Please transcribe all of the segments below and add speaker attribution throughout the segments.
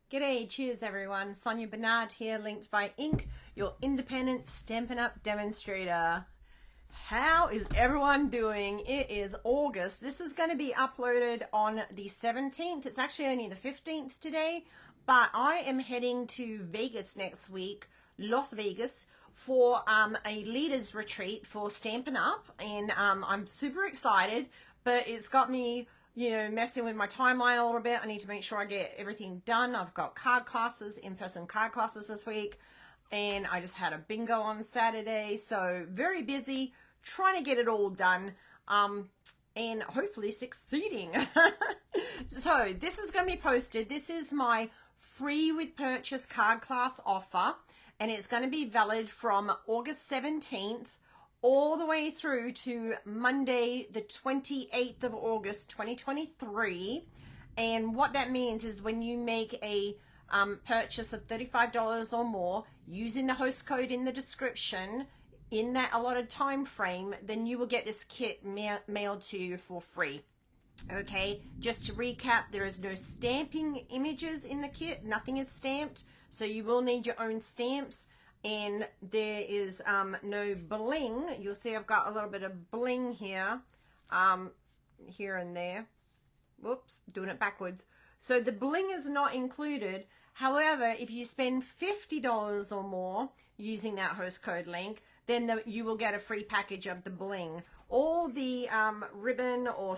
Speaker 1: G'day, cheers everyone. Sonia Bernard here, linked by Ink, your independent Stampin' Up! Demonstrator. How is everyone doing? It is August. This is going to be uploaded on the 17th. It's actually only the 15th today, but I am heading to Vegas next week, Las Vegas, for a leaders retreat for Stampin' Up! And I'm super excited, but it's got me messing with my timeline a little bit. I need to make sure I get everything done. I've got card classes, in-person card classes this week, and I just had a bingo on Saturday, so very busy trying to get it all done, and hopefully succeeding. So this is going to be posted. This is my free with purchase card class offer, and it's going to be valid from August 17th all the way through to Monday, the 28th of August, 2023. And what that means is when you make a purchase of $35 or more using the host code in the description in that allotted time frame, then you will get this kit mailed to you for free. Okay, just to recap, there is no stamping images in the kit. Nothing is stamped, so you will need your own stamps. And there is no bling. You'll see I've got a little bit of bling here, here and there. Whoops, doing it backwards. So the bling is not included. However, if you spend $50 or more using that host code link, then you will get a free package of the bling. All the ribbon or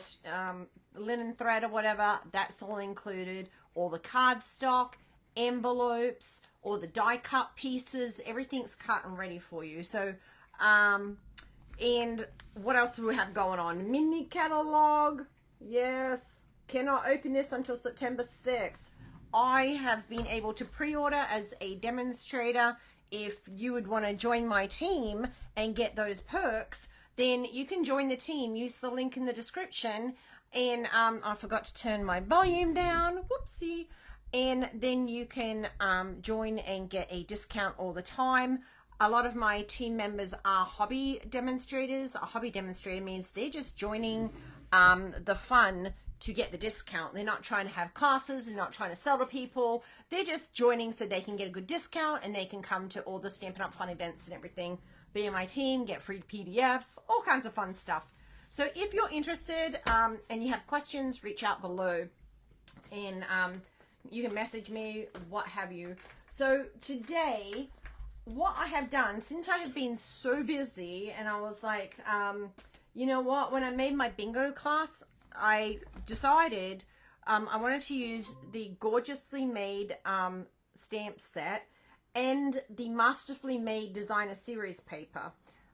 Speaker 1: linen thread or whatever, that's all included. All the cardstock, envelopes, or the die cut pieces, everything's cut and ready for you. So and what else do we have going on? Mini catalog, yes, cannot open this until September 6th. I have been able to pre-order as a demonstrator. If you would want to join my team and get those perks, then you can join the team. Use the link in the description. And I forgot to turn my volume down, whoopsie. And then you can join and get a discount all the time. A lot of my team members are hobby demonstrators. A hobby demonstrator means they're just joining the fun to get the discount. They're not trying to have classes, they're not trying to sell to people. They're just joining so they can get a good discount and they can come to all the Stampin' Up! Fun events and everything. Be in my team, get free PDFs, all kinds of fun stuff. So if you're interested and you have questions, reach out below. And you can message me, what have you. So today, what I have done, since I have been so busy, and I was like, you know what, when I made my bingo class, I decided I wanted to use the gorgeously made stamp set and the Masterfully made designer series paper.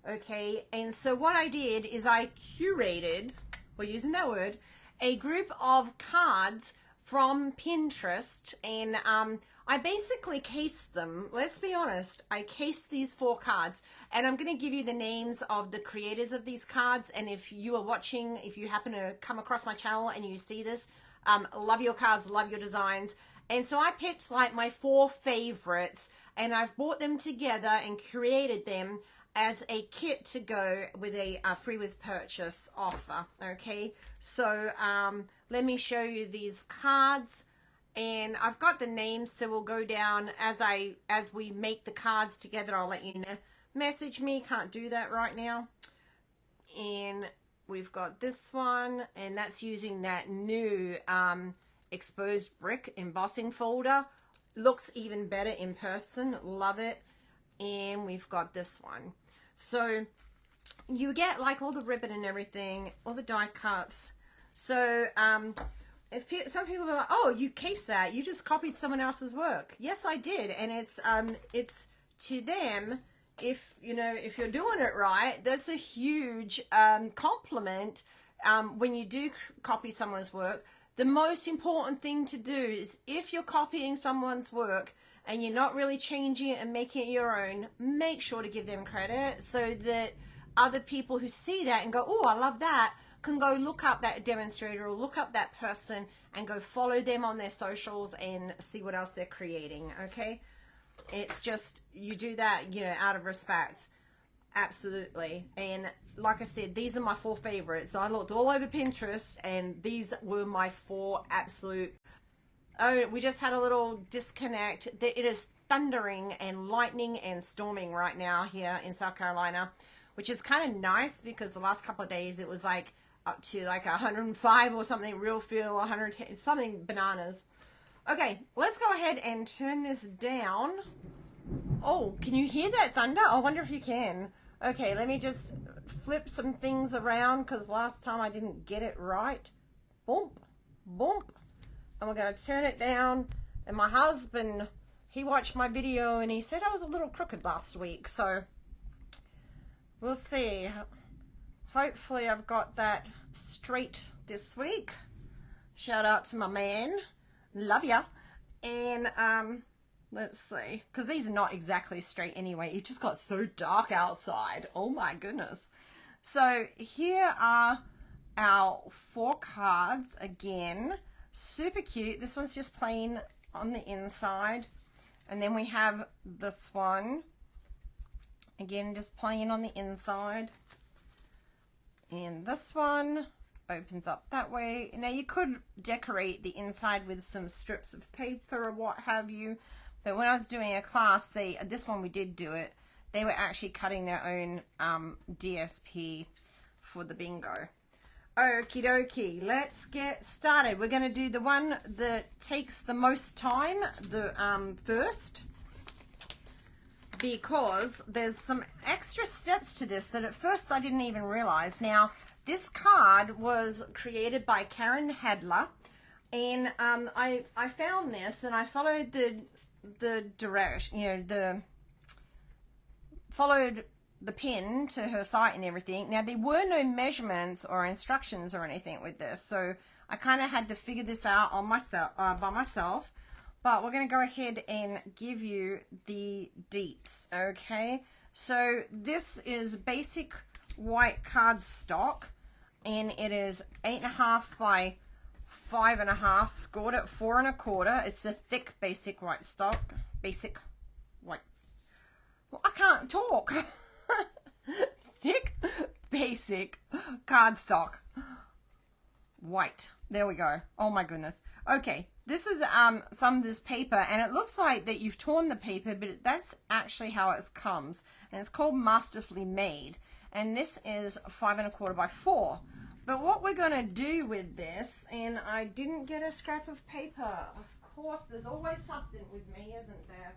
Speaker 1: Okay, and so what I did is I curated, we're using that word, a group of cards from Pinterest, and I basically cased them. Let's be honest, I cased these 4 cards, and I'm going to give you the names of the creators of these cards. And if you are watching, if you happen to come across my channel and you see this, love your cards, love your designs. And so I picked like my 4 favorites, and I've brought them together and created them as a kit to go with a free with purchase offer. Okay, so let me show you these cards, and I've got the names, so we'll go down as we make the cards together. I'll let you know. Message me, can't do that right now. And we've got this one, and that's using that new exposed brick embossing folder. Looks even better in person, love it. And we've got this one. So you get like all the ribbon and everything, all the die cuts. So if some people are like, oh, you cased that, you just copied someone else's work. Yes, I did. And it's to them, if you're doing it right, that's a huge compliment when you do copy someone's work. The most important thing to do is, if you're copying someone's work and you're not really changing it and making it your own, make sure to give them credit so that other people who see that and go, oh, I love that, can go look up that demonstrator or look up that person and go follow them on their socials and see what else they're creating. Okay, it's just, you do that out of respect. Absolutely. And like I said, these are my 4 favorites. So I looked all over Pinterest, and these were my 4 absolute Oh, we just had a little disconnect. It is thundering and lightning and storming right now here in South Carolina, which is kind of nice because the last couple of days it was like up to like 105 or something, real feel 110, something bananas. Okay, let's go ahead and turn this down. Oh, can you hear that thunder? I wonder if you can. Okay, let me just flip some things around because last time I didn't get it right. Bump, bump. And we're going to turn it down. And my husband, he watched my video and he said I was a little crooked last week. So we'll see. Hopefully I've got that straight this week. Shout out to my man. Love ya. And let's see. Because these are not exactly straight anyway. It just got so dark outside. Oh my goodness. So here are our 4 cards again. Super cute. This one's just plain on the inside. And then we have this one. Again, just plain on the inside. And this one opens up that way. Now you could decorate the inside with some strips of paper or what have you. But when I was doing a class, this one we did do it. They were actually cutting their own DSP for the bingo. Okie dokie, let's get started. We're going to do the one that takes the most time, the first, because there's some extra steps to this that at first I didn't even realize. Now, this card was created by Karen Hadler, and I found this and I followed the direction, followed the pin to her site and everything. Now there were no measurements or instructions or anything with this, so I kind of had to figure this out on myself by myself. But we're going to go ahead and give you the deets. Okay, so this is basic white cardstock, and it is 8.5 by 5.5, scored at 4 1/4. It's a thick basic white stock. Basic white. Well, I can't talk. Thick basic cardstock. White. There we go. Oh my goodness. Okay, this is some of this paper, and it looks like that you've torn the paper, but that's actually how it comes, and it's called Masterfully Made, and this is 5 1/4 by 4. But what we're going to do with this, and I didn't get a scrap of paper. Of course, there's always something with me, isn't there?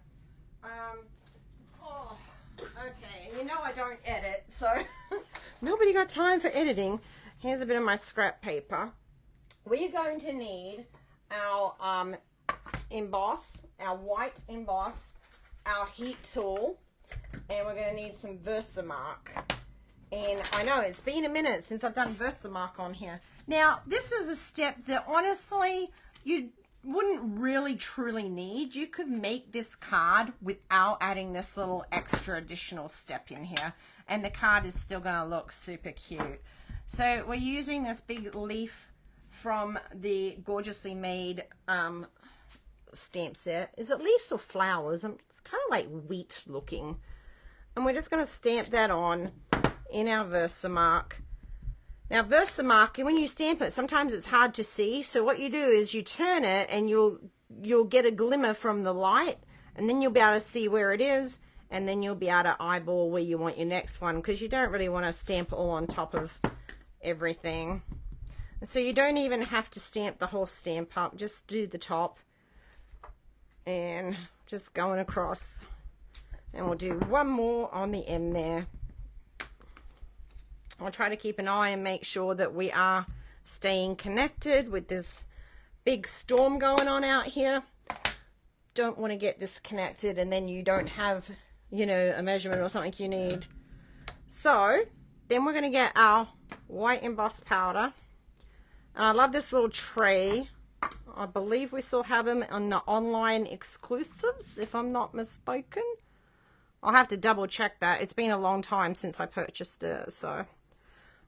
Speaker 1: Okay, you know I don't edit, so nobody got time for editing. Here's a bit of my scrap paper. We're going to need our emboss, our white emboss, our heat tool, and we're going to need some Versamark. And I know it's been a minute since I've done Versamark on here. Now, this is a step that honestly you wouldn't really truly need. You could make this card without adding this little extra additional step in here, and the card is still going to look super cute. So we're using this big leaf from the Gorgeously Made stamp set. Is it leaves or flowers? It's kind of like wheat looking. And we're just going to stamp that on in our Versamark. Now Versamark, when you stamp it, sometimes it's hard to see. So what you do is you turn it and you'll get a glimmer from the light, and then you'll be able to see where it is, and then you'll be able to eyeball where you want your next one, because you don't really want to stamp all on top of everything. And so you don't even have to stamp the whole stamp up, just do the top and just going across. And we'll do one more on the end there. I'll try to keep an eye and make sure that we are staying connected with this big storm going on out here. Don't want to get disconnected and then you don't have, you know, a measurement or something you need. So then we're going to get our white embossed powder. And I love this little tray. I believe we still have them on the online exclusives, if I'm not mistaken. I'll have to double check that. It's been a long time since I purchased it, so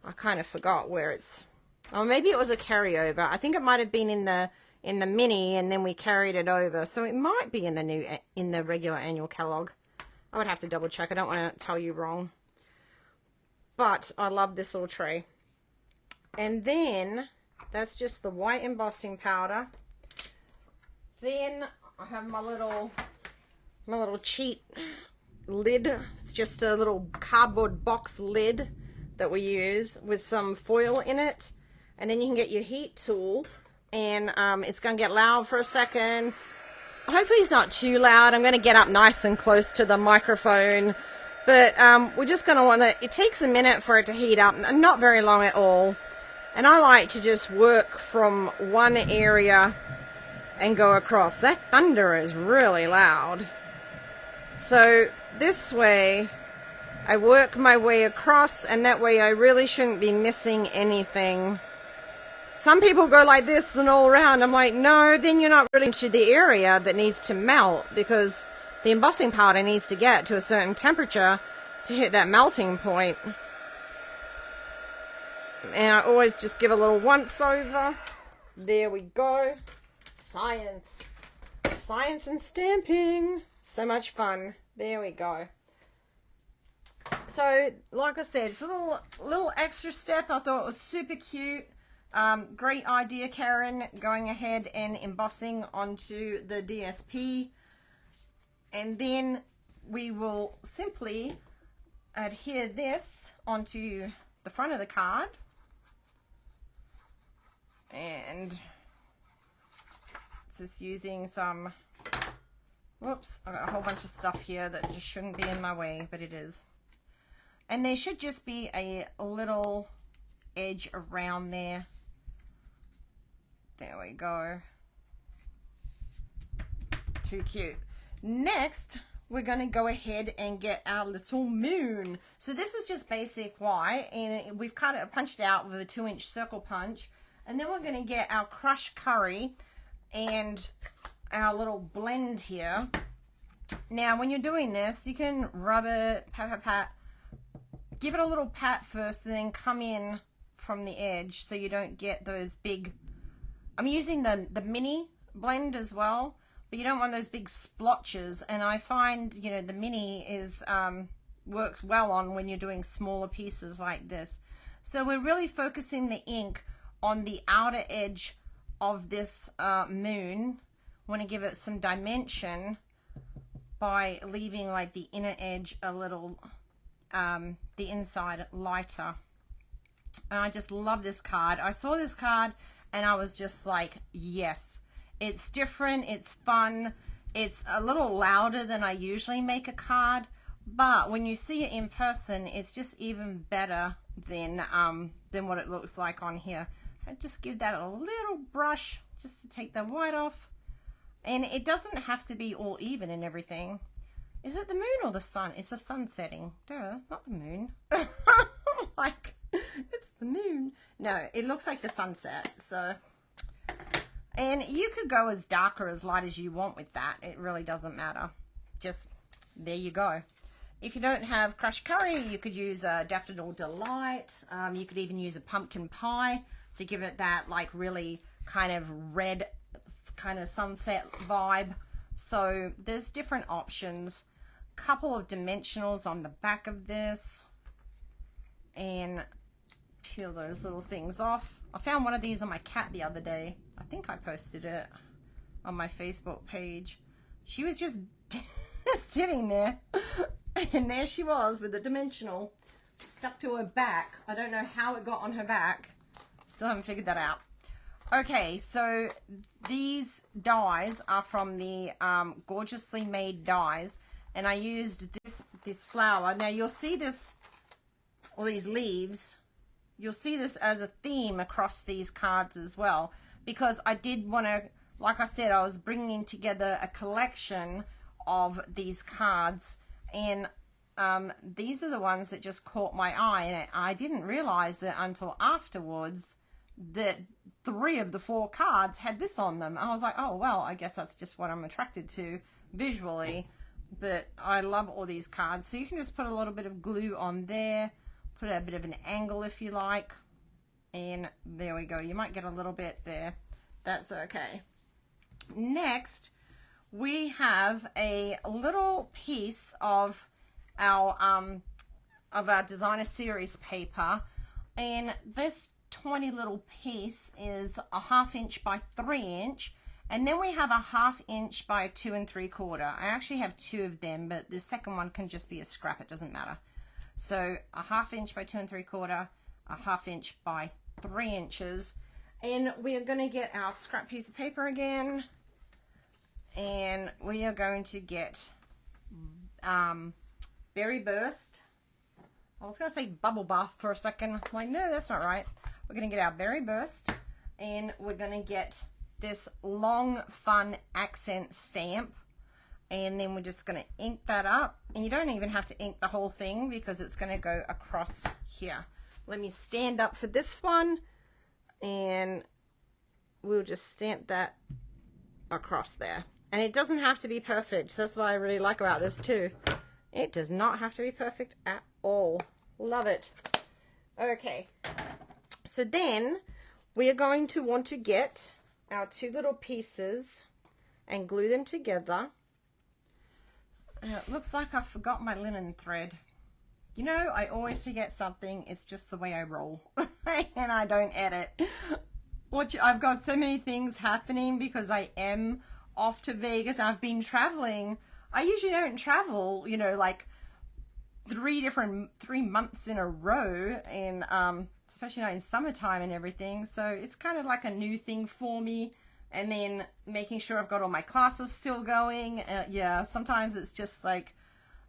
Speaker 1: I kind of forgot where it's. Oh, maybe it was a carryover. I think it might have been in the mini, and then we carried it over. So it might be in the regular annual catalog. I would have to double check. I don't want to tell you wrong. But I love this little tray. And then that's just the white embossing powder. Then I have my little cheat lid. It's just a little cardboard box lid that we use with some foil in it. And then you can get your heat tool, and it's going to get loud for a second. Hopefully it's not too loud. I'm going to get up nice and close to the microphone. But we're just going to want to, it takes a minute for it to heat up, not very long at all. And I like to just work from one area and go across. That thunder is really loud. So this way, I work my way across, and that way I really shouldn't be missing anything. Some people go like this and all around. I'm like, no, then you're not really into the area that needs to melt, because the embossing powder needs to get to a certain temperature to hit that melting point. And I always just give a little once over. There we go. Science. Science and stamping. So much fun. There we go. So, like I said, it's a little extra step. I thought it was super cute. Great idea, Karen, going ahead and embossing onto the DSP. And then we will simply adhere this onto the front of the card. And just using some, whoops, I've got a whole bunch of stuff here that just shouldn't be in my way, but it is. And there should just be a little edge around there. There we go. Too cute. Next, we're going to go ahead and get our little moon. So this is just basic white, and we've cut it, punched it out with a 2-inch circle punch. And then we're going to get our crushed curry and our little blend here. Now, when you're doing this, you can rub it, pat, pat, pat. Give it a little pat first, and then come in from the edge so you don't get those big... I'm using the mini blend as well, but you don't want those big splotches. And I find, you know, the mini is works well on when you're doing smaller pieces like this. So we're really focusing the ink on the outer edge of this moon. Want to give it some dimension by leaving like the inner edge a little, the inside lighter. And I just love this card. I saw this card and I was just like, yes, it's different, it's fun, it's a little louder than I usually make a card, but when you see it in person, it's just even better than what it looks like on here. I just give that a little brush just to take the white off. And it doesn't have to be all even and everything. Is it the moon or the sun? It's the sun setting. Duh, not the moon. Like, it's the moon. No, it looks like the sunset. So, and you could go as dark or as light as you want with that. It really doesn't matter. Just, there you go. If you don't have crushed curry, you could use a Daffodil Delight. You could even use a pumpkin pie to give it that like really kind of red kind of sunset vibe. So there's different options. Couple of dimensionals on the back of this, and peel those little things off. I found one of these on my cat the other day. I think I posted it on my Facebook page. She was just sitting there and there she was with the dimensional stuck to her back. I don't know how it got on her back. Still haven't figured that out. Okay, so these dies are from the Gorgeously Made dies, and I used this flower. Now you'll see this, all these leaves, you'll see this as a theme across these cards as well, because I did want to, like I said, I was bringing together a collection of these cards, and these are the ones that just caught my eye, and I didn't realize that until afterwards that 3 of the 4 cards had this on them. I was like, oh well, I guess that's just what I'm attracted to visually. But I love all these cards. So you can just put a little bit of glue on there, put a bit of an angle if you like, and there we go. You might get a little bit there. That's okay. Next, we have a little piece of our designer series paper, and this 20 little piece is a 1/2 inch by 3 inch, And then we have a 1/2 inch by 2 3/4. I actually have 2 of them, but the second one can just be a scrap. It doesn't matter. So a 1/2 inch by 2 3/4, a 1/2 inch by 3 inches. And we are going to get our scrap piece of paper again. And we are going to get Berry Burst. I was going to say Bubble Bath for a second. I'm like, no, that's not right. We're going to get our Berry Burst. And we're going to get this long fun accent stamp, and then we're just going to ink that up. And you don't even have to ink the whole thing because it's going to go across here. Let me stand up for this one, and we'll just stamp that across there. And it doesn't have to be perfect. So that's what I really like about this too. It does not have to be perfect at all. Love it. Okay, so then we are going to want to get our 2 little pieces and glue them together. It looks like I forgot my linen thread. You know, I always forget something. It's just the way I roll. And I don't edit. I've got so many things happening because I am off to Vegas. I've been traveling. I usually don't travel, you know, like 3 months in a row, and especially not in summertime and everything. So it's kind of like a new thing for me. And then making sure I've got all my classes still going. Yeah, sometimes it's just like,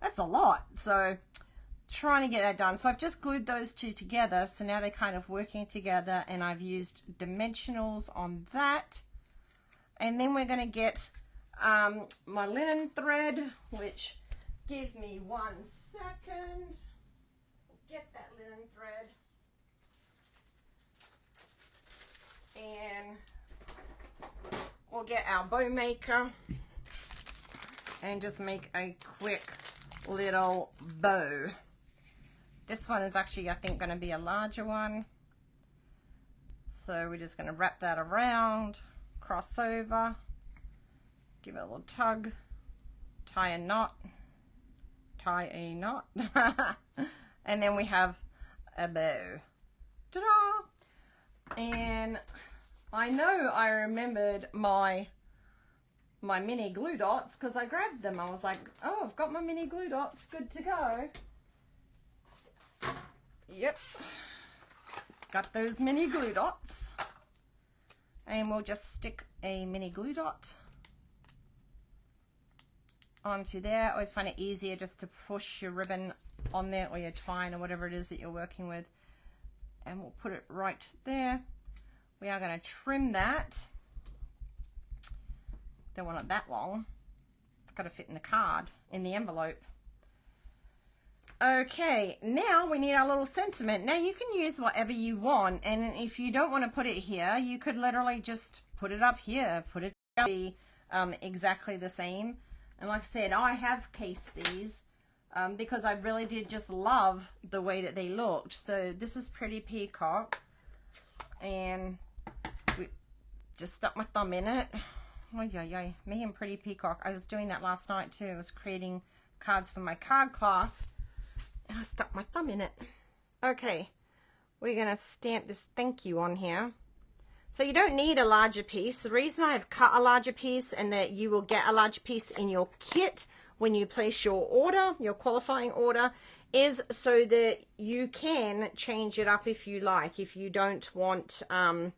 Speaker 1: that's a lot. So trying to get that done. So I've just glued those 2 together. So now they're kind of working together, and I've used dimensionals on that. And then we're going to get my linen thread, which, give me 1 second. Get that linen thread. And we'll get our bow maker and just make a quick little bow. This one is actually, I think, going to be a larger one. So we're just going to wrap that around, cross over, give it a little tug, tie a knot, and then we have a bow. Ta-da! And I know I remembered my mini glue dots because I grabbed them. I was like, oh, I've got my mini glue dots, good to go. Yep, got those mini glue dots. And we'll just stick a mini glue dot onto there. I always find it easier just to push your ribbon on there, or your twine, or whatever it is that you're working with. And we'll put it right there. We are going to trim that. Don't want it that long. It's got to fit in the card, in the envelope. Okay, now we need our little sentiment. Now you can use whatever you want, and if you don't want to put it here, you could literally just put it up here, put it be exactly the same. And like I said, I have cased these because I really did just love the way that they looked. So this is Pretty Peacock, and we just stuck my thumb in it. Oh yeah, me and Pretty Peacock. I was doing that last night too. I was creating cards for my card class, and I stuck my thumb in it. Okay, we're gonna stamp this thank you on here. So you don't need a larger piece. The reason I have cut a larger piece, and that you will get a larger piece in your kit when you place your order, your qualifying order, is so that you can change it up if you like. If you don't want a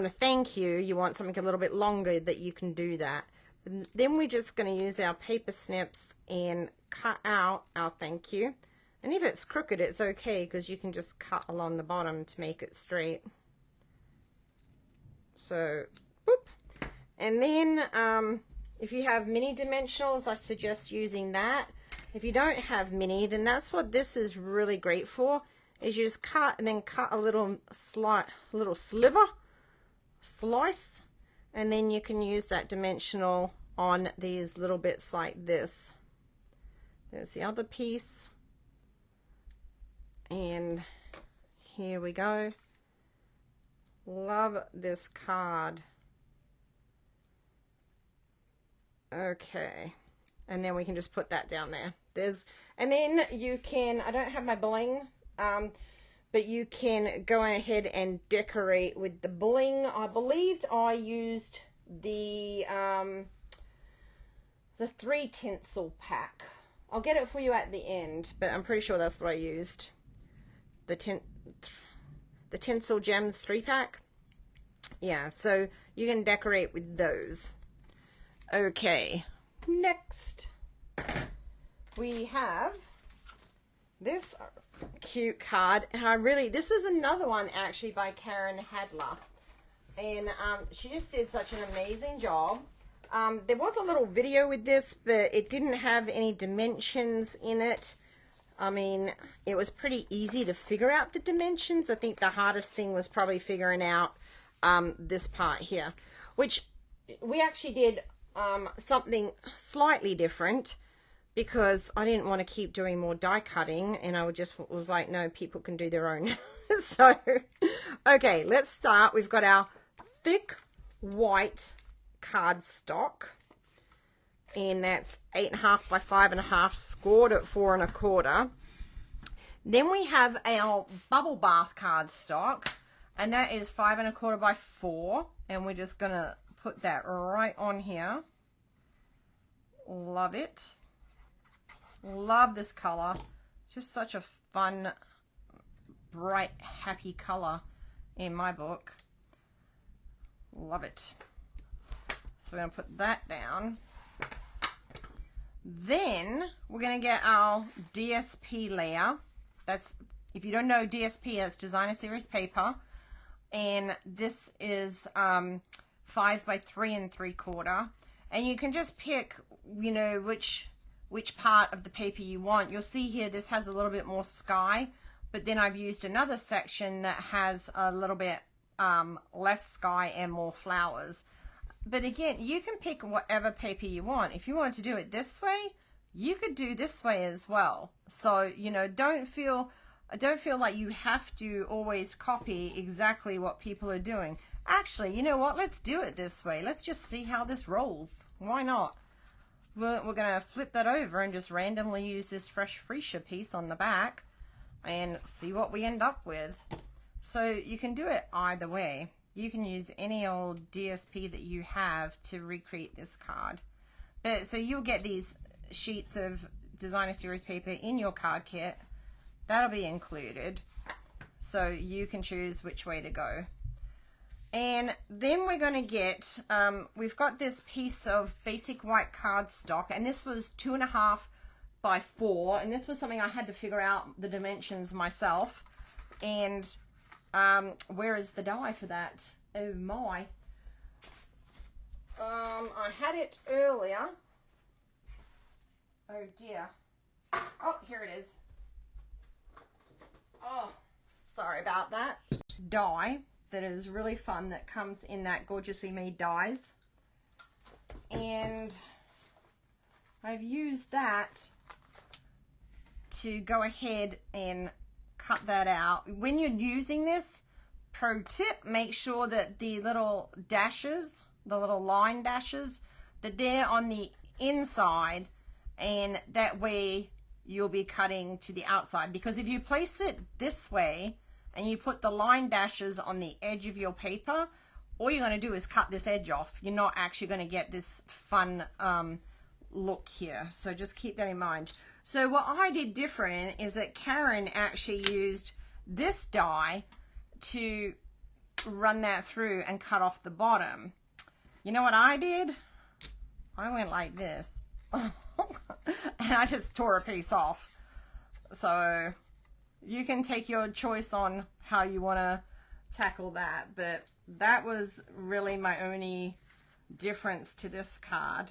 Speaker 1: thank you, you want something a little bit longer, that you can do that. And then we're just going to use our paper snips and cut out our thank you. And if it's crooked, it's okay, because you can just cut along the bottom to make it straight. So, boop. And then if you have mini dimensionals, I suggest using that. If you don't have mini, then that's what this is really great for, is you just cut and then cut a little slice, and then you can use that dimensional on these little bits like this. There's the other piece, and here we go. Love this card. Okay, and then we can just put that down there. And then you can, I don't have my bling, but you can go ahead and decorate with the bling. I believed I used the 3 tinsel pack. I'll get it for you at the end, but I'm pretty sure that's what I used. The Tinsel Gems 3-pack. Yeah, so you can decorate with those. Okay, next we have this cute card, and this is another one actually by Karen Hadler, and she just did such an amazing job. There was a little video with this, but it didn't have any dimensions in it. I mean, it was pretty easy to figure out the dimensions. I think the hardest thing was probably figuring out this part here, which we actually did something slightly different, because I didn't want to keep doing more die cutting, and I was like, no, people can do their own. So, okay, let's start. We've got our thick white cardstock, and that's 8.5 by 5.5, scored at 4 1/4. Then we have our bubble bath cardstock, and that is 5 1/4 by 4, and we're just gonna put that right on here. Love it. Love this color. Just such a fun, bright, happy color in my book. Love it. So we're going to put that down. Then we're going to get our DSP layer. That's, if you don't know DSP, that's Designer Series paper. And this is 5 by 3 3/4. And you can just pick, you know, which part of the paper you want. You'll see here this has a little bit more sky, but then I've used another section that has a little bit less sky and more flowers. But again, you can pick whatever paper you want. If you want to do it this way, you could do this way as well. So, you know, don't feel like you have to always copy exactly what people are doing. Actually, you know what? Let's do it this way. Let's just see how this rolls. Why not? We're going to flip that over and just randomly use this fresh freesia piece on the back and see what we end up with. So you can do it either way. You can use any old DSP that you have to recreate this card. But so you'll get these sheets of Designer Series paper in your card kit. That'll be included. So you can choose which way to go. And then we're going to get, we've got this piece of basic white cardstock, and this was 2.5 by 4, and this was something I had to figure out the dimensions myself. And where is the die for that? Oh my. I had it earlier. Oh dear. Oh, here it is. Oh, sorry about that. Die. That is really fun, that comes in that gorgeously made dies. And I've used that to go ahead and cut that out. When you're using this, pro tip, make sure that the little dashes, the little line dashes, that they're on the inside, and that way you'll be cutting to the outside. Because if you place it this way, and you put the line dashes on the edge of your paper, all you're going to do is cut this edge off. You're not actually going to get this fun look here. So just keep that in mind. So what I did different is that Karen actually used this die to run that through and cut off the bottom. You know what I did? I went like this. And I just tore a piece off. So you can take your choice on how you want to tackle that, but that was really my only difference to this card.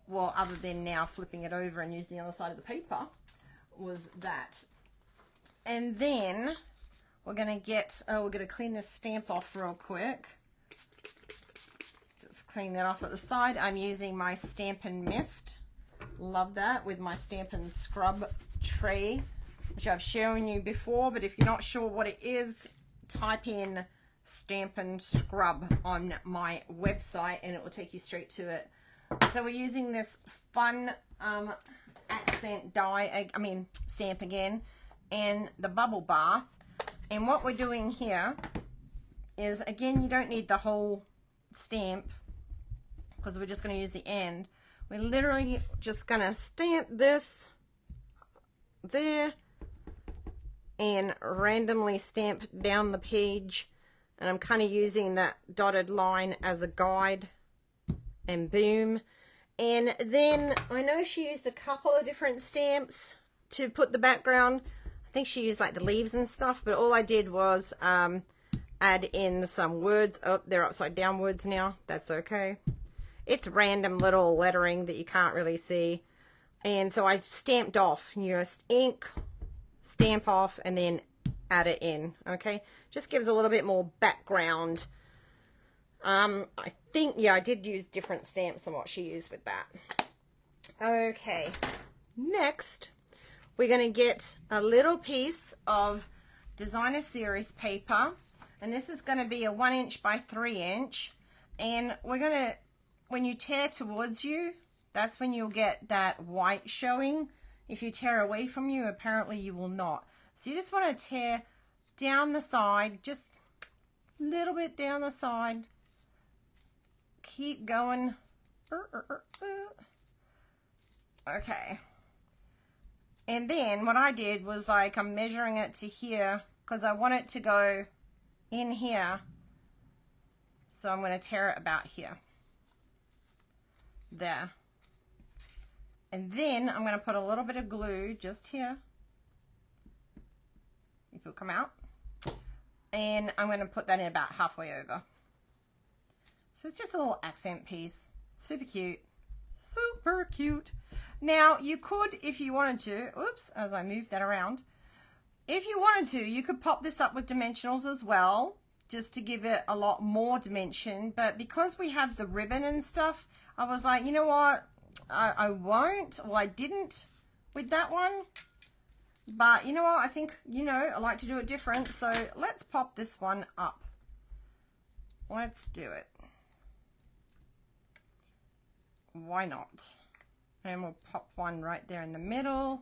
Speaker 1: Well, other than now flipping it over and using the other side of the paper, was that. And then we're going to get, we're going to clean this stamp off real quick. Just clean that off at the side. I'm using my Stampin' Mist. Love that, with my Stampin' Scrub tray, which I've shown you before, but if you're not sure what it is, type in Stampin' Scrub on my website and it will take you straight to it. So we're using this fun accent die, stamp again, and the bubble bath. And what we're doing here is, again, you don't need the whole stamp because we're just going to use the end. We're literally just going to stamp this there and randomly stamp down the page. And I'm kind of using that dotted line as a guide, and boom. And then I know she used a couple of different stamps to put the background. I think she used like the leaves and stuff, but all I did was add in some words. Oh, they're upside down words now. That's okay. It's random little lettering that you can't really see. And so I stamped off, just ink, stamp off, and then add it in. Okay, just gives a little bit more background. I think, yeah, I did use different stamps than what she used with that. Okay, next we're going to get a little piece of designer series paper, and this is going to be a 1 inch by 3 inch, and we're going to, when you tear towards you, that's when you'll get that white showing. If you tear away from you, apparently you will not. So you just want to tear down the side, just a little bit down the side. Keep going. Okay. And then what I did was, like, I'm measuring it to here because I want it to go in here. So I'm going to tear it about here. There. And then I'm going to put a little bit of glue just here. If it'll come out. And I'm going to put that in about halfway over. So it's just a little accent piece. Super cute. Super cute. Now you could, if you wanted to, oops, as I moved that around. If you wanted to, you could pop this up with dimensionals as well, just to give it a lot more dimension. But because we have the ribbon and stuff, I was like, you know what? I won't. Well, I didn't with that one. But you know what? I think, you know, I like to do it different. So let's pop this one up. Let's do it. Why not? And we'll pop one right there in the middle.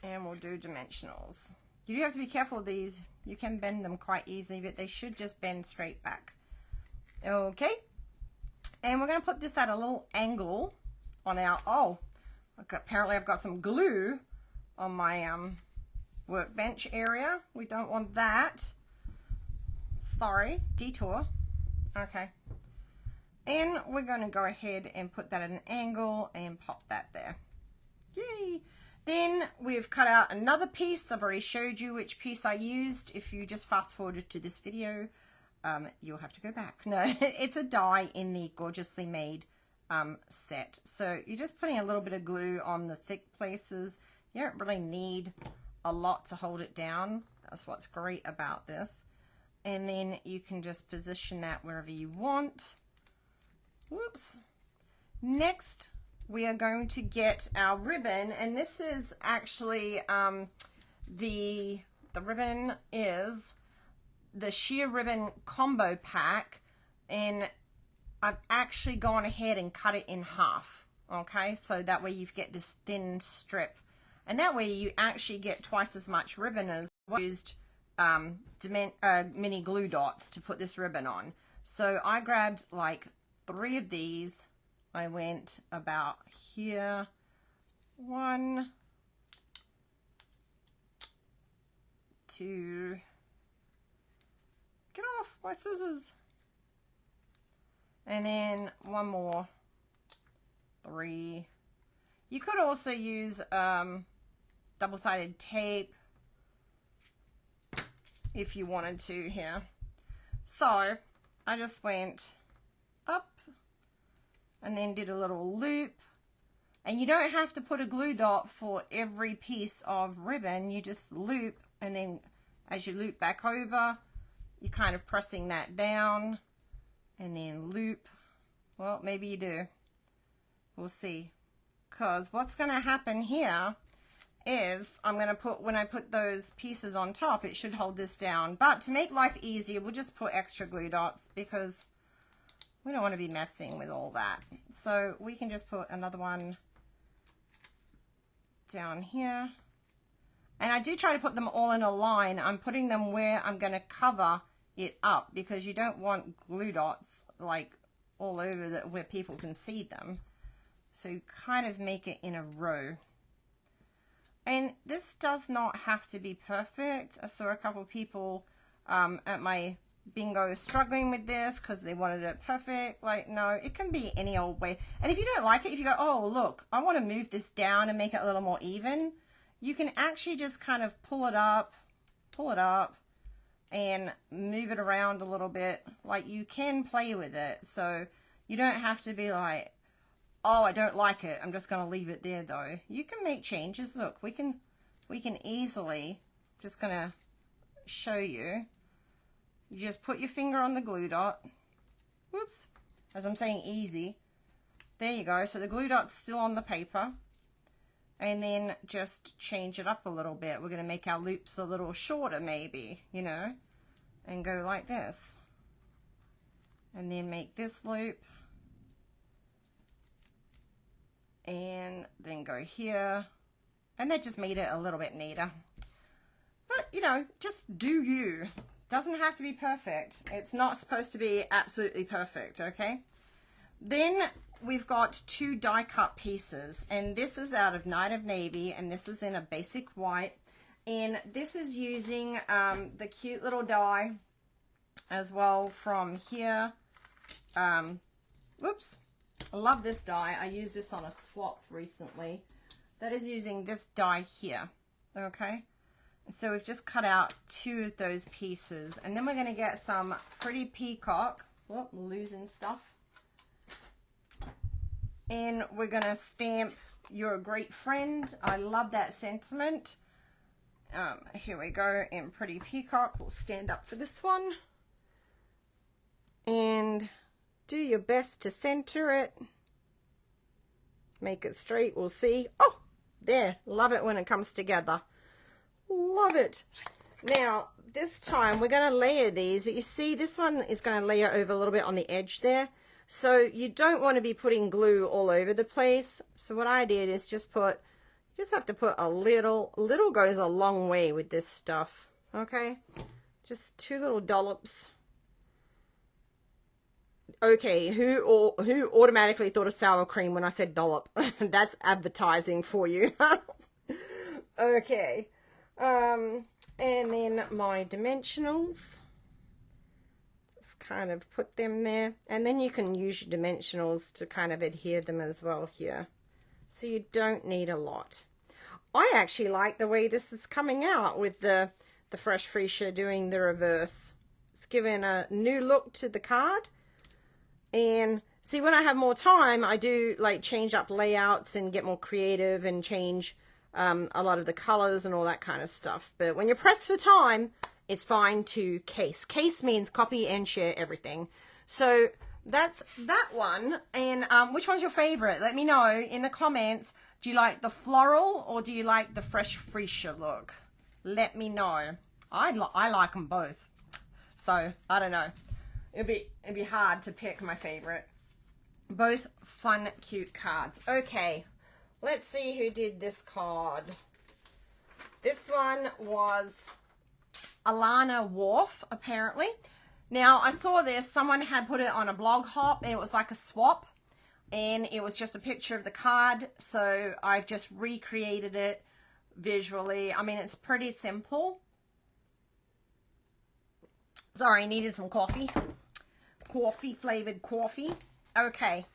Speaker 1: And we'll do dimensionals. You do have to be careful of these. You can bend them quite easily, but they should just bend straight back. Okay. And we're going to put this at a little angle on our, oh, okay, apparently I've got some glue on my workbench area. We don't want that. Sorry, detour. Okay. And we're going to go ahead and put that at an angle and pop that there. Yay! Then we've cut out another piece. I've already showed you which piece I used. If you just fast forwarded to this video, you'll have to go back. No, it's a die in the Gorgeously Made set. So you're just putting a little bit of glue on the thick places. You don't really need a lot to hold it down. That's what's great about this. And then you can just position that wherever you want. Whoops. Next, we are going to get our ribbon, and this is actually the ribbon is the sheer ribbon combo pack, and I've actually gone ahead and cut it in half. Okay, so that way you get this thin strip, and that way you actually get twice as much ribbon as I used mini glue dots to put this ribbon on. So I grabbed like 3 of these. I went about here, 1, 2, get off my scissors, and then 1 more, 3. You could also use double-sided tape if you wanted to here. So I just went up and then did a little loop, and you don't have to put a glue dot for every piece of ribbon. You just loop, and then as you loop back over, you're kind of pressing that down, and then loop. Well, maybe you do. We'll see, because what's going to happen here is I'm going to put, when I put those pieces on top, it should hold this down. But to make life easier, we'll just put extra glue dots because we don't want to be messing with all that. So we can just put another one down here. And I do try to put them all in a line. I'm putting them where I'm going to cover it up, because you don't want glue dots like all over where people can see them. So you kind of make it in a row. And this does not have to be perfect. I saw a couple of people at my bingo struggling with this because they wanted it perfect. Like, no, it can be any old way. And if you don't like it, if you go, oh, look, I want to move this down and make it a little more even, you can actually just kind of pull it up, and move it around a little bit. Like, you can play with it. So you don't have to be like, oh, I don't like it, I'm just going to leave it there though. You can make changes. Look, we can easily, just going to show you. You just put your finger on the glue dot. Whoops. As I'm saying, easy. There you go. So the glue dot's still on the paper. And then just change it up a little bit. We're going to make our loops a little shorter maybe, you know, and go like this. And then make this loop. And then go here. And that just made it a little bit neater. But, you know, just do you. Doesn't have to be perfect. It's not supposed to be absolutely perfect, okay? Then we've got 2 die cut pieces, and this is out of Night of Navy, and this is in a basic white, and this is using the cute little die as well from here. Whoops, I love this die. I used this on a swap recently. That is using this die here, okay? So we've just cut out 2 of those pieces, and then we're going to get some pretty peacock. Oh, I'm losing stuff. And we're going to stamp You're a Great Friend. I love that sentiment. Here we go in pretty peacock. We'll stand up for this one. And do your best to center it. Make it straight. We'll see. Oh, there. Love it when it comes together. Love it. Now, this time we're going to layer these, but you see this one is going to layer over a little bit on the edge there. So you don't want to be putting glue all over the place. So what I did is just put, you just have to put a little goes a long way with this stuff. Okay. Just 2 little dollops. Okay. Who automatically thought of sour cream when I said dollop? That's advertising for you. Okay. And then my dimensionals. Kind of put them there, and then you can use your dimensionals to kind of adhere them as well here, so you don't need a lot. I actually like the way this is coming out with the fresh freesia doing the reverse. It's giving a new look to the card. And see, when I have more time, I do like change up layouts and get more creative and change a lot of the colors and all that kind of stuff. But when you're pressed for time, it's fine to case. Case means copy and share everything. So that's that one. And which one's your favorite? Let me know in the comments. Do you like the floral or do you like the fresh freesia look? Let me know. I like them both. So I don't know. It'd be hard to pick my favorite. Both fun, cute cards. Okay, let's see who did this card. This one was Alana Wharf, apparently. Now, I saw this. Someone had put it on a blog hop, and it was like a swap, and it was just a picture of the card, so I've just recreated it visually. I mean, it's pretty simple. Sorry, I needed some coffee. Coffee-flavored coffee. Okay.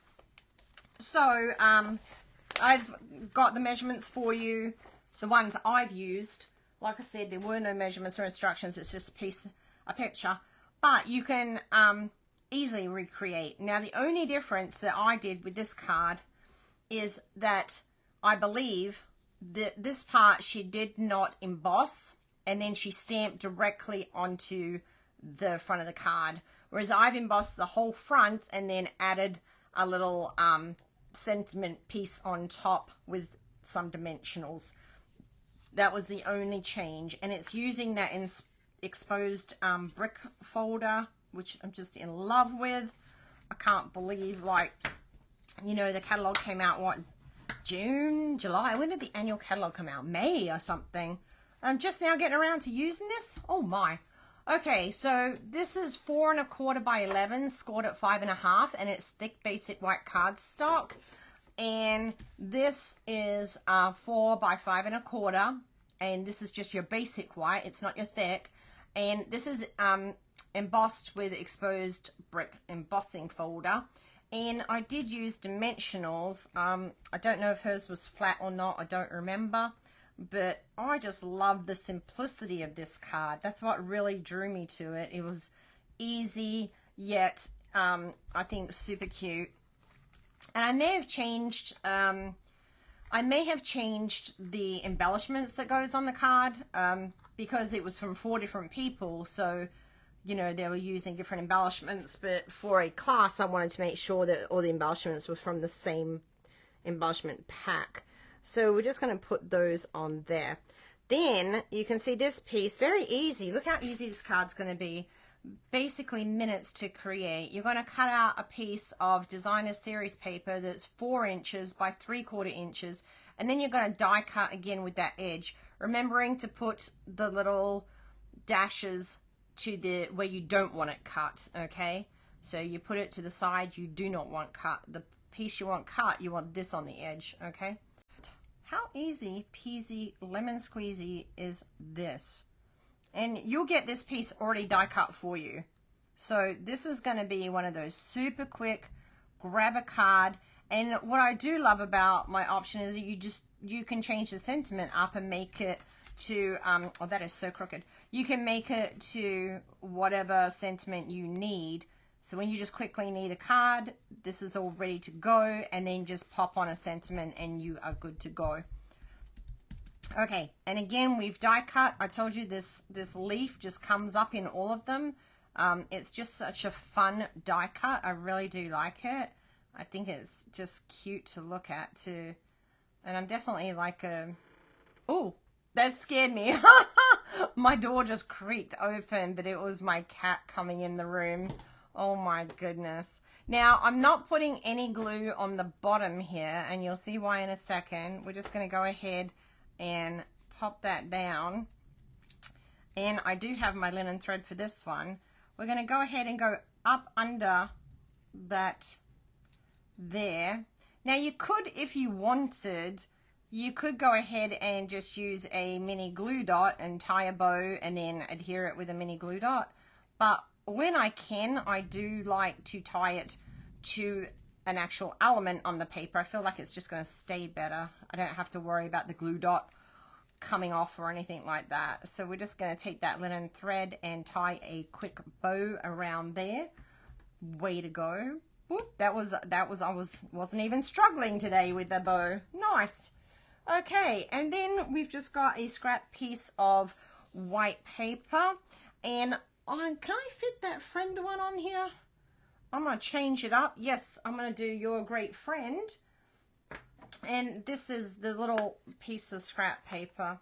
Speaker 1: So, I've got the measurements for you, the ones I've used. Like I said, there were no measurements or instructions. It's just a picture. But you can easily recreate. Now, the only difference that I did with this card is that I believe that this part she did not emboss, and then she stamped directly onto the front of the card. Whereas I've embossed the whole front and then added a little sentiment piece on top with some dimensionals. That was the only change, and it's using that exposed brick folder, which I'm just in love with. I can't believe, like, you know, the catalog came out, what, June, July? When did the annual catalog come out? May or something. I'm just now getting around to using this. Oh my. Okay, so this is 4 1/4 by 11, scored at 5 1/2, and it's thick basic white cardstock. And this is 4 by 5 1/4, and this is just your basic white. It's not your thick. And this is embossed with exposed brick embossing folder. And I did use dimensionals. I don't know if hers was flat or not. I don't remember. But I just love the simplicity of this card. That's what really drew me to it. It was easy, yet I think super cute. And I may have changed the embellishments that goes on the card because it was from 4 different people. So, you know, they were using different embellishments. But for a class, I wanted to make sure that all the embellishments were from the same embellishment pack. So we're just going to put those on there. Then you can see this piece, very easy. Look how easy this card's going to be. Basically minutes to create. You're going to cut out a piece of designer series paper that's 4 inches by 3/4 inches. And then you're going to die cut again with that edge. Remembering to put the little dashes to the where you don't want it cut, okay? So you put it to the side you do not want cut. The piece you want cut, you want this on the edge, okay? How easy peasy lemon squeezy is this? And you'll get this piece already die cut for you. So this is going to be one of those super quick, grab a card. And what I do love about my option is that you can change the sentiment up and make it to, oh, that is so crooked. You can make it to whatever sentiment you need. So when you just quickly need a card, this is all ready to go, and then just pop on a sentiment and you are good to go. Okay, and again, we've die cut. I told you this leaf just comes up in all of them. It's just such a fun die cut. I really do like it. I think it's just cute to look at too. And I'm definitely like a, oh, that scared me. My door just creaked open, but it was my cat coming in the room. Oh my goodness. Now, I'm not putting any glue on the bottom here, and you'll see why in a second. We're just going to go ahead and pop that down. And I do have my linen thread for this one. We're going to go ahead and go up under that there. Now, you could, if you wanted, you could go ahead and just use a mini glue dot and tie a bow and then adhere it with a mini glue dot. But when I can, I do like to tie it to an actual element on the paper. I feel like it's just going to stay better. I don't have to worry about the glue dot coming off or anything like that. So we're just going to take that linen thread and tie a quick bow around there. Way to go. Whoop, I wasn't even struggling today with the bow. Nice. Okay, and then we've just got a scrap piece of white paper, and can I fit that friend one on here? I'm going to change it up. Yes, I'm going to do Your Great Friend. And this is the little piece of scrap paper.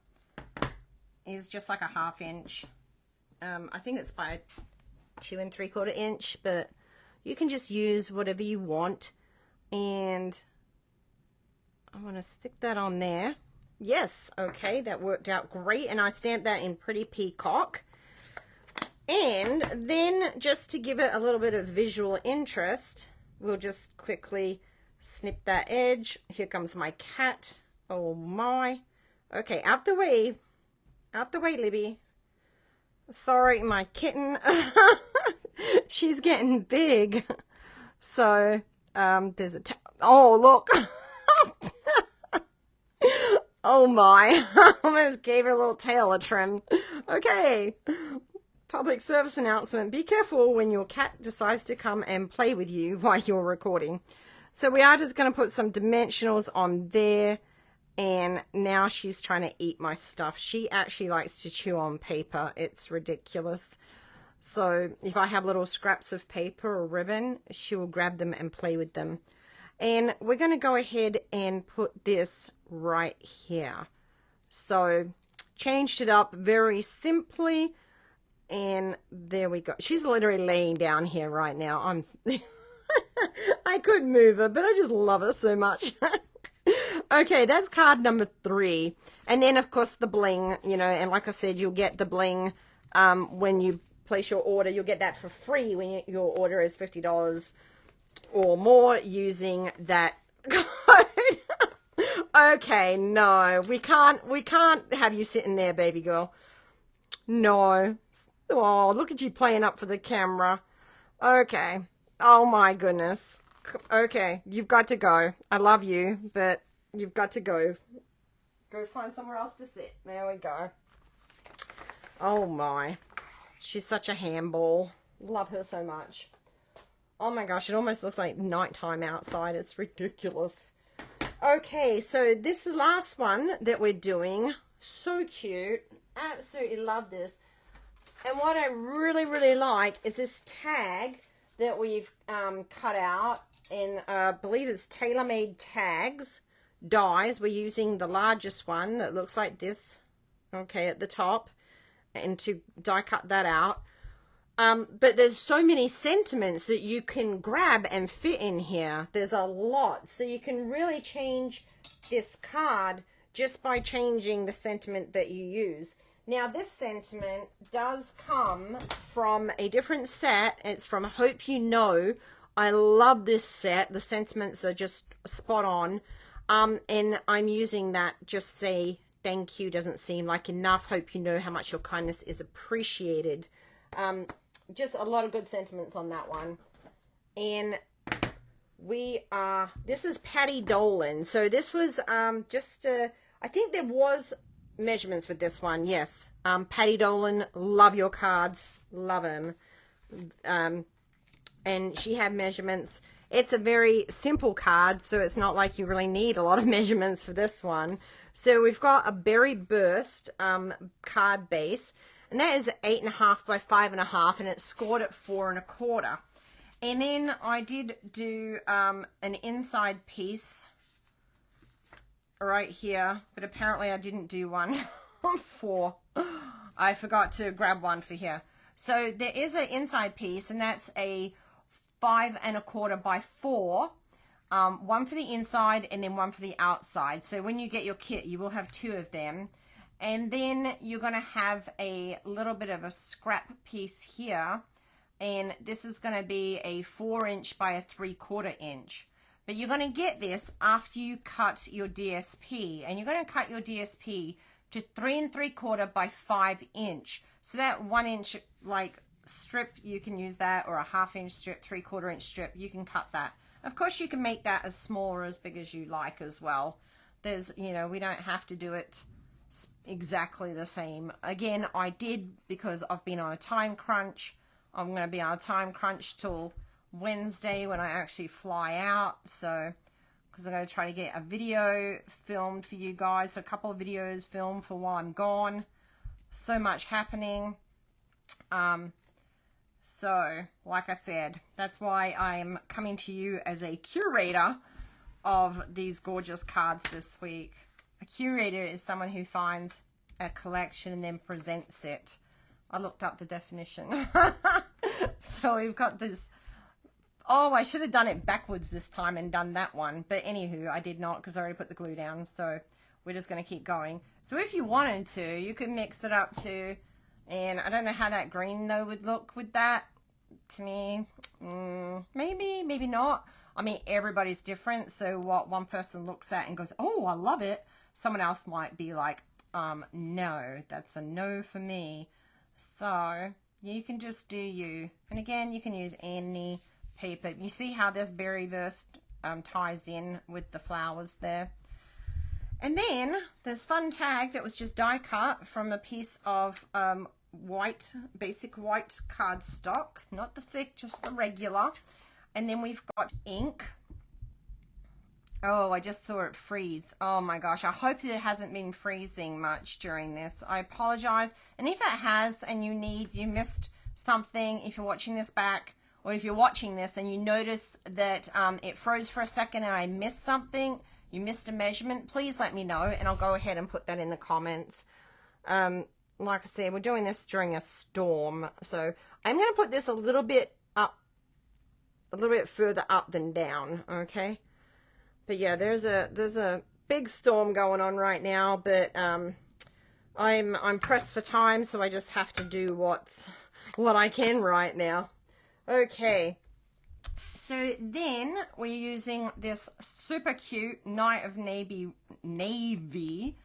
Speaker 1: Is just like a 1/2 inch. I think it's by 2 3/4 inch, but you can just use whatever you want. And I'm going to stick that on there. Yes, okay, that worked out great. And I stamped that in Pretty Peacock. And then, just to give it a little bit of visual interest, we'll just quickly snip that edge. Here comes my cat. Oh my. Okay, out the way. Out the way, Libby. Sorry, my kitten. She's getting big. So, there's a... Oh, look. Oh my. I almost gave her a little tail a trim. Okay. Public service announcement. Be careful when your cat decides to come and play with you while you're recording. So we are just going to put some dimensionals on there. And now she's trying to eat my stuff. She actually likes to chew on paper. It's ridiculous. So if I have little scraps of paper or ribbon, she will grab them and play with them. And we're going to go ahead and put this right here. So changed it up very simply. And there we go. She's literally laying down here right now. I could move her, but I just love her so much. Okay, that's card number 3. And then, of course, the bling, you know, and like I said, you'll get the bling when you place your order. You'll get that for free when your order is $50 or more using that code. Okay, no, we can't have you sitting there, baby girl. No. Oh, look at you playing up for the camera. Okay. Oh my goodness. Okay, you've got to go. I love you, but you've got to go. Go find somewhere else to sit. There we go. Oh my. She's such a handball. Love her so much. Oh my gosh, it almost looks like nighttime outside. It's ridiculous. Okay, so this last one that we're doing, so cute. Absolutely love this. And what I really, really like is this tag that we've cut out. And I believe it's tailor-made tags, dies. We're using the largest one that looks like this, okay, at the top. And to die cut that out. But there's so many sentiments that you can grab and fit in here. There's a lot. So you can really change this card just by changing the sentiment that you use. Now, this sentiment does come from a different set. It's from Hope You Know. I love this set. The sentiments are just spot on. And I'm using that, just say thank you doesn't seem like enough. Hope you know how much your kindness is appreciated. Just a lot of good sentiments on that one. And this is Patty Dolan. So this was I think there was measurements with this one. Yes. Patty Dolan, love your cards. Love them. And she had measurements. It's a very simple card, so it's not like you really need a lot of measurements for this one. So we've got a Berry Burst card base, and that is 8.5 by 5.5, and it's scored at 4 1/4. And then I did do an inside piece right here, but apparently I didn't do one for. I forgot to grab one for here. So there is an inside piece, and that's a 5 1/4 by 4, one for the inside and then one for the outside. So when you get your kit, you will have 2 of them. And then you're going to have a little bit of a scrap piece here, and this is going to be a 4" by a 3/4 inch. But you're going to get this after you cut your DSP, and you're going to cut your DSP to 3 3/4 by 5 inch. So that 1 inch like strip, you can use that, or a 1/2 inch strip, 3/4 inch strip, you can cut that. Of course, you can make that as small or as big as you like as well. There's, you know, we don't have to do it exactly the same. Again, I did because I've been on a time crunch. I'm going to be on a time crunch till Wednesday when I actually fly out. So, because I'm going to try to get a video filmed for you guys, a couple of videos filmed for while I'm gone. So much happening. So, like I said, that's why I'm coming to you as a curator of these gorgeous cards this week. A curator is someone who finds a collection and then presents it. I looked up the definition. So we've got this. Oh, I should have done it backwards this time and done that one. But anywho, I did not because I already put the glue down. So we're just going to keep going. So if you wanted to, you could mix it up too. And I don't know how that green though would look with that. To me, maybe, maybe not. I mean, everybody's different. So what one person looks at and goes, oh, I love it. Someone else might be like, no, that's a no for me. So you can just do you. And again, you can use any paper. You see how this Berry Burst ties in with the flowers there. And then this fun tag that was just die cut from a piece of white, basic white cardstock, not the thick, just the regular. And then we've got ink. Oh, I just saw it freeze. Oh my gosh, I hope that it hasn't been freezing much during this. I apologize. And if it has and you missed something, if you're watching this back, or if you're watching this and you notice that it froze for a second and I missed something, you missed a measurement, please let me know and I'll go ahead and put that in the comments. Like I said, we're doing this during a storm, so I'm going to put this a little bit up, a little bit further up than down, okay? But yeah, there's a big storm going on right now, but I'm pressed for time, so I just have to do what I can right now. Okay, so then we're using this super cute Night of Navy ribbon,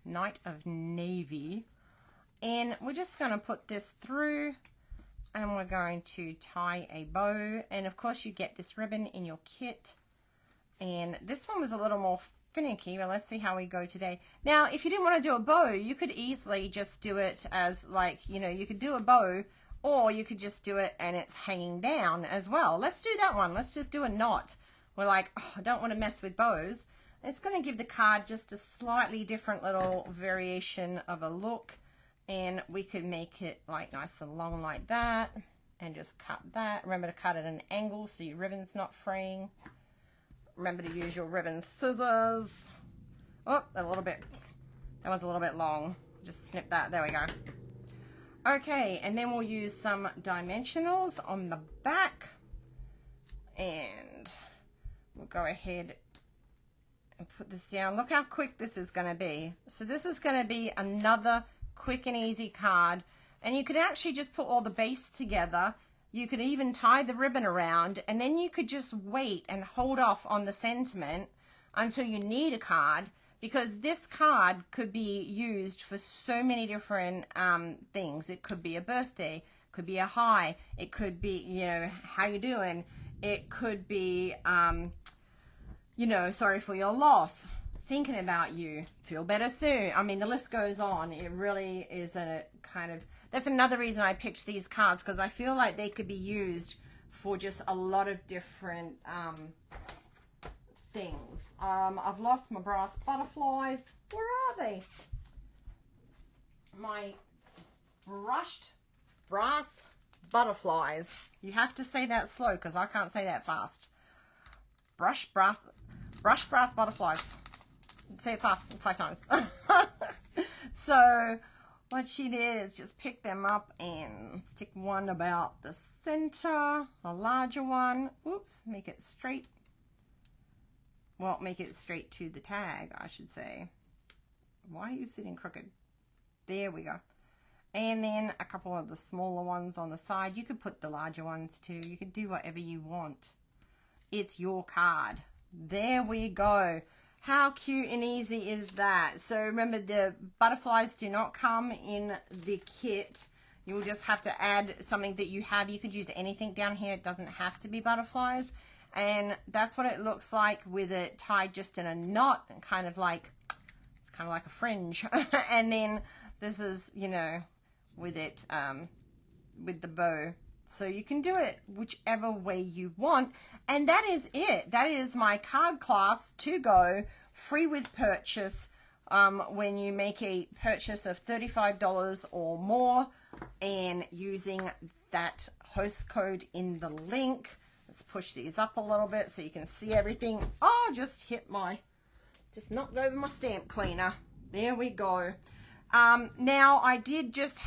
Speaker 1: Night of Navy, and we're just going to put this through, and we're going to tie a bow. And of course you get this ribbon in your kit, and this one was a little more finicky, but let's see how we go today. Now, if you didn't want to do a bow, you could easily just do it as, like, you know, you could do a bow, or you could just do it and it's hanging down as well. Let's do that one. Let's just do a knot. We're like, oh, I don't want to mess with bows. It's going to give the card just a slightly different little variation of a look, and we could make it like nice and long like that, and just cut that. Remember to cut at an angle so your ribbon's not fraying. Remember to use your ribbon scissors. Oh, that was a little bit long. Just snip that. There we go. Okay, and then we'll use some dimensionals on the back, and we'll go ahead and put this down. Look how quick this is going to be. So this is going to be another quick and easy card, and you could actually just put all the base together. You could even tie the ribbon around, and then you could just wait and hold off on the sentiment until you need a card, because this card could be used for so many different things. It could be a birthday, could be a hi, it could be, you know, how you doing, it could be, you know, sorry for your loss, thinking about you, feel better soon. I mean, the list goes on. It really is a kind of, that's another reason I picked these cards, because I feel like they could be used for just a lot of different things. I've lost my brass butterflies. Where are they? My brushed brass butterflies. You have to say that slow, because I can't say that fast. Brushed brass butterflies. Say it fast 5 times. So what she did is just pick them up and stick one about the center, the larger one. Oops, make it straight. Well, make it straight to the tag, I should say. Why are you sitting crooked? There we go. And then a couple of the smaller ones on the side. You could put the larger ones too. You could do whatever you want. It's your card. There we go. How cute and easy is that? So remember, the butterflies do not come in the kit. You'll just have to add something that you have. You could use anything down here. It doesn't have to be butterflies. And that's what it looks like with it tied just in a knot, and kind of like, it's kind of like a fringe. And then this is, you know, with it, with the bow. So you can do it whichever way you want. And that is it. That is my card class to go, free with purchase, when you make a purchase of $35 or more, and using that host code in the link. Let's push these up a little bit so you can see everything. Oh, just knocked over my stamp cleaner. There we go. Now I did just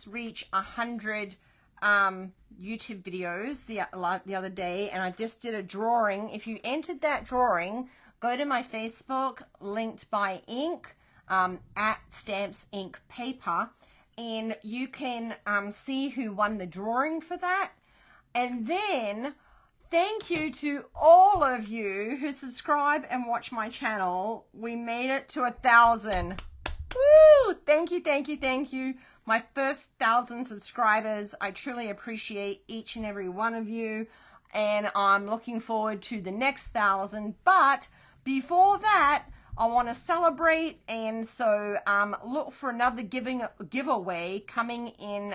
Speaker 1: reach 100 YouTube videos the other day, and I just did a drawing. If you entered that drawing, go to my Facebook, linked by ink, at Stamps Ink Paper, and you can see who won the drawing for that. And then thank you to all of you who subscribe and watch my channel. We made it to 1,000. Woo! Thank you, thank you, thank you. My first 1,000 subscribers. I truly appreciate each and every one of you, and I'm looking forward to the next 1,000. But before that, I want to celebrate, and so look for another giveaway coming in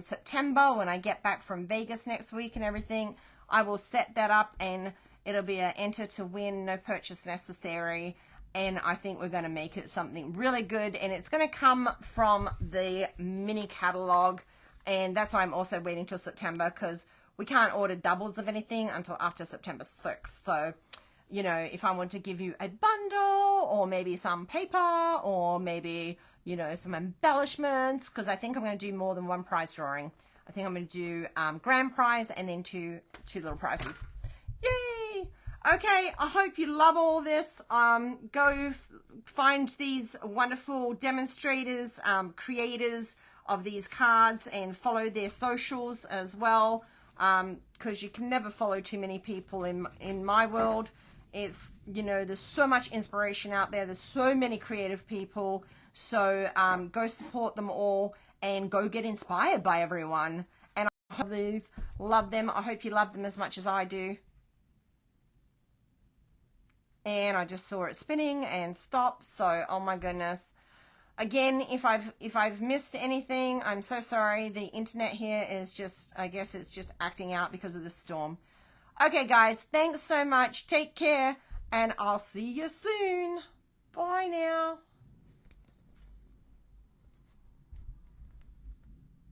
Speaker 1: September when I get back from Vegas next week and everything. I will set that up, and it'll be an enter to win, no purchase necessary. And I think we're going to make it something really good, and it's going to come from the mini catalog. And that's why I'm also waiting till September, because we can't order doubles of anything until after September 6th. So, you know, if I want to give you a bundle, or maybe some paper, or maybe, you know, some embellishments, because I think I'm going to do more than one prize drawing. I think I'm going to do grand prize and then two little prizes. Yay! Okay, I hope you love all this. Go find these wonderful demonstrators, creators of these cards, and follow their socials as well, because you can never follow too many people in my world. It's, you know, there's so much inspiration out there. There's so many creative people. So go support them all and go get inspired by everyone. And I love these, love them. I hope you love them as much as I do. And I just saw it spinning and stop. So, oh my goodness. Again, if I've missed anything, I'm so sorry. The internet here is just, I guess it's just acting out because of the storm. Okay, guys, thanks so much. Take care, and I'll see you soon. Bye now.